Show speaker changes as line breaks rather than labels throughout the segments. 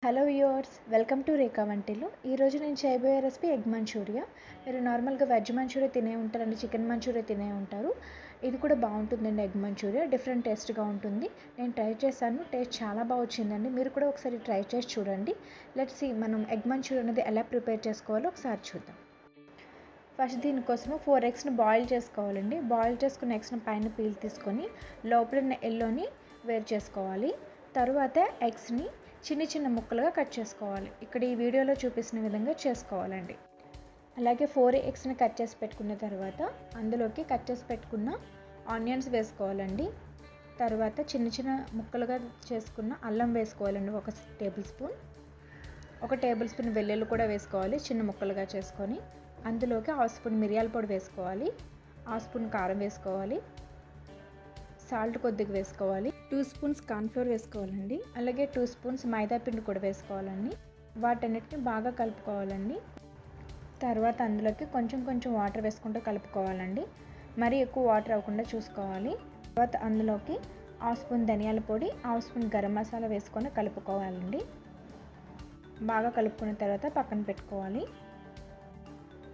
Hello viewers, welcome to రేఖా వంటిల్లు. ఈరోజు నేను చేయబోయే రెసిపీ ఎగ్ మంచూరియా. మీరు నార్మల్గా వెజ్ మంచూరియా తినే ఉంటారండి, చికెన్ మంచూరియా తినే ఉంటారు. ఇది కూడా బాగుంటుందండి. ఎగ్ మంచూరియా డిఫరెంట్ టేస్ట్గా ఉంటుంది. నేను ట్రై చేశాను, టేస్ట్ చాలా బాగా వచ్చిందండి. మీరు కూడా ఒకసారి ట్రై చేసి చూడండి. లెట్స్ సీ మనం ఎగ్ మంచూరియా అనేది ఎలా ప్రిపేర్ చేసుకోవాలో ఒకసారి చూద్దాం. ఫస్ట్ దీనికోసం 4 ఎగ్స్ని బాయిల్ చేసుకోవాలండి. బాయిల్ చేసుకున్న ఎగ్స్ని పైన పీల్ తీసుకొని లోపల ఎల్లోని వేరు చేసుకోవాలి. తర్వాత ఎగ్స్ని చిన్న చిన్న ముక్కలుగా కట్ చేసుకోవాలి. ఇక్కడ ఈ వీడియోలో చూపిస్తున్న విధంగా చేసుకోవాలండి. అలాగే 4 ఎగ్స్ని కట్ చేసి పెట్టుకున్న తర్వాత అందులోకి కట్ చేసి పెట్టుకున్న ఆనియన్స్ వేసుకోవాలండి. తర్వాత చిన్న చిన్న ముక్కలుగా చేసుకున్న అల్లం వేసుకోవాలండి, 1 టేబుల్ స్పూన్. 1 టేబుల్ స్పూన్ వెల్లుల్లి కూడా వేసుకోవాలి చిన్న ముక్కలుగా చేసుకొని. అందులోకి 1/2 స్పూన్ మిరియాల పొడి వేసుకోవాలి, 1/2 స్పూన్ కారం వేసుకోవాలి, సాల్ట్ కొద్దిగా వేసుకోవాలి, 2 స్పూన్స్ కార్న్ఫ్లోర్ వేసుకోవాలండి. అలాగే 2 స్పూన్స్ మైదా పిండి కూడా వేసుకోవాలండి. వాటన్నిటిని బాగా కలుపుకోవాలండి. తర్వాత అందులోకి కొంచెం కొంచెం వాటర్ వేసుకుంటూ కలుపుకోవాలండి. మరీ ఎక్కువ వాటర్ అవ్వకుండా చూసుకోవాలి. తర్వాత అందులోకి 1/2 స్పూన్ ధనియాల పొడి, 1/2 స్పూన్ గరం మసాలా వేసుకొని కలుపుకోవాలండి. బాగా కలుపుకున్న తర్వాత పక్కన పెట్టుకోవాలి.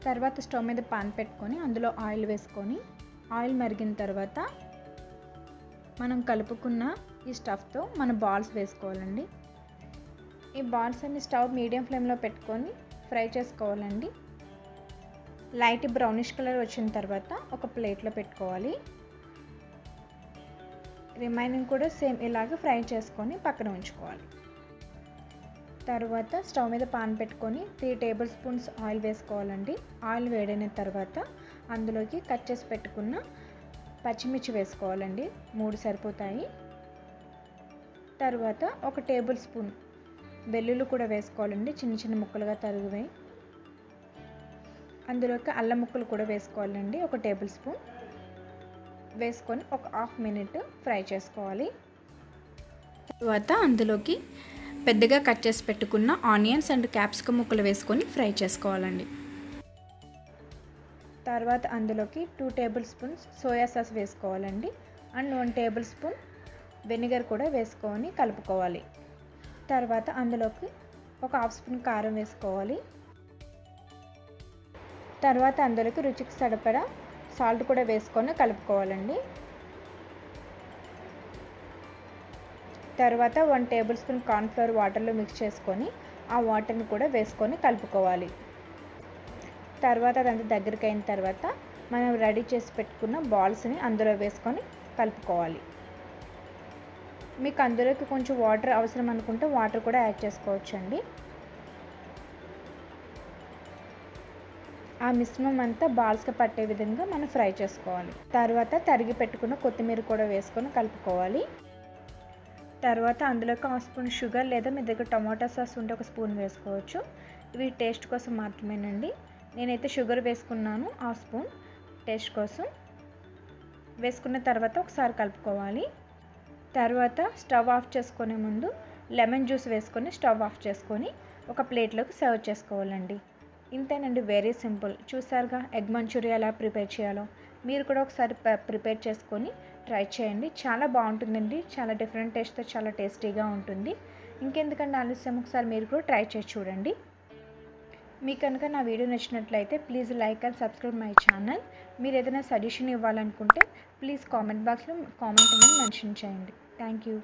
తర్వాత స్టవ్ మీద పాన్ పెట్టుకొని అందులో ఆయిల్ వేసుకొని ఆయిల్ మరిగిన తర్వాత మనం కలుపుకున్న ఈ స్టఫ్తో మన బాల్స్ వేసుకోవాలండి. ఈ బాల్స్ అన్ని స్టవ్ మీడియం ఫ్లేమ్లో పెట్టుకొని ఫ్రై చేసుకోవాలండి. లైట్ బ్రౌనిష్ కలర్ వచ్చిన తర్వాత ఒక ప్లేట్లో పెట్టుకోవాలి. రిమైనింగ్ కూడా సేమ్ ఇలాగ ఫ్రై చేసుకొని పక్కన ఉంచుకోవాలి. తర్వాత స్టవ్ మీద పాన్ పెట్టుకొని 3 టేబుల్ స్పూన్స్ ఆయిల్ వేసుకోవాలండి. ఆయిల్ వేడైన తర్వాత అందులోకి కట్ చేసి పెట్టుకున్న పచ్చిమిర్చి వేసుకోవాలండి, 3 సరిపోతాయి. తర్వాత 1 టేబుల్ స్పూన్ వెల్లుల్లి కూడా వేసుకోవాలండి, చిన్న చిన్న ముక్కలుగా తరిగివి. అందులోకి అల్లం ముక్కలు కూడా వేసుకోవాలండి, 1 టేబుల్ స్పూన్ వేసుకొని ఒక 1/2 మినిట్ ఫ్రై చేసుకోవాలి. తర్వాత అందులోకి పెద్దగా కట్ చేసి పెట్టుకున్న ఆనియన్స్ అండ్ క్యాప్సికమ్ ముక్కలు వేసుకొని ఫ్రై చేసుకోవాలండి. తర్వాత అందులోకి 2 టేబుల్ స్పూన్స్ సోయా సాస్ వేసుకోవాలండి అండ్ 1 టేబుల్ స్పూన్ వెనిగర్ కూడా వేసుకొని కలుపుకోవాలి. తర్వాత అందులోకి ఒక 1/2 స్పూన్ కారం వేసుకోవాలి. తర్వాత అందులోకి రుచికి సరిపడా సాల్ట్ కూడా వేసుకొని కలుపుకోవాలండి. తర్వాత 1 టేబుల్ స్పూన్ కార్న్ఫ్లోర్ వాటర్లో మిక్స్ చేసుకొని ఆ వాటర్ని కూడా వేసుకొని కలుపుకోవాలి. తర్వాత అదంతా దగ్గరికి అయిన తర్వాత మనం రెడీ చేసి పెట్టుకున్న బాల్స్ని అందులో వేసుకొని కలుపుకోవాలి. మీకు అందులోకి కొంచెం వాటర్ అవసరం అనుకుంటే వాటర్ కూడా యాడ్ చేసుకోవచ్చండి. ఆ మిశ్రమం అంతా బాల్స్కి పట్టే విధంగా మనం ఫ్రై చేసుకోవాలి. తర్వాత తరిగి పెట్టుకున్న కొత్తిమీర కూడా వేసుకొని కలుపుకోవాలి. తర్వాత అందులోకి 1 స్పూన్ షుగర్ లేదా మీ దగ్గర టమాటా సాస్ ఉంటే 1 స్పూన్ వేసుకోవచ్చు. ఇవి టేస్ట్ కోసం మాత్రమేనండి. నేనైతే షుగర్ వేసుకున్నాను 1/2 స్పూన్ టేస్ట్ కోసం. వేసుకున్న తర్వాత ఒకసారి కలుపుకోవాలి. తర్వాత స్టవ్ ఆఫ్ చేసుకునే ముందు లెమన్ జ్యూస్ వేసుకొని స్టవ్ ఆఫ్ చేసుకొని ఒక ప్లేట్లోకి సర్వ్ చేసుకోవాలండి. ఇంతేనండి, వెరీ సింపుల్. చూసారుగా ఎగ్ మంచూరియా ఎలా ప్రిపేర్ చేయాలో. మీరు కూడా ఒకసారి ప్రిపేర్ చేసుకొని ట్రై చేయండి. చాలా బాగుంటుందండి. చాలా డిఫరెంట్ టేస్ట్తో చాలా టేస్టీగా ఉంటుంది. ఇంకెందుకంటే ఆలస్యం, ఒకసారి మీరు కూడా ట్రై చేసి చూడండి. మీకు కనుక నా వీడియో నచ్చినట్లయితే please like and subscribe my channel. మీరు ఏదైనా సజెషన్ ఇవ్వాలనుకుంటే ప్లీజ్ కామెంట్ బాక్స్లో కామెంట్ అనేది మెన్షన్ చేయండి. Thank you.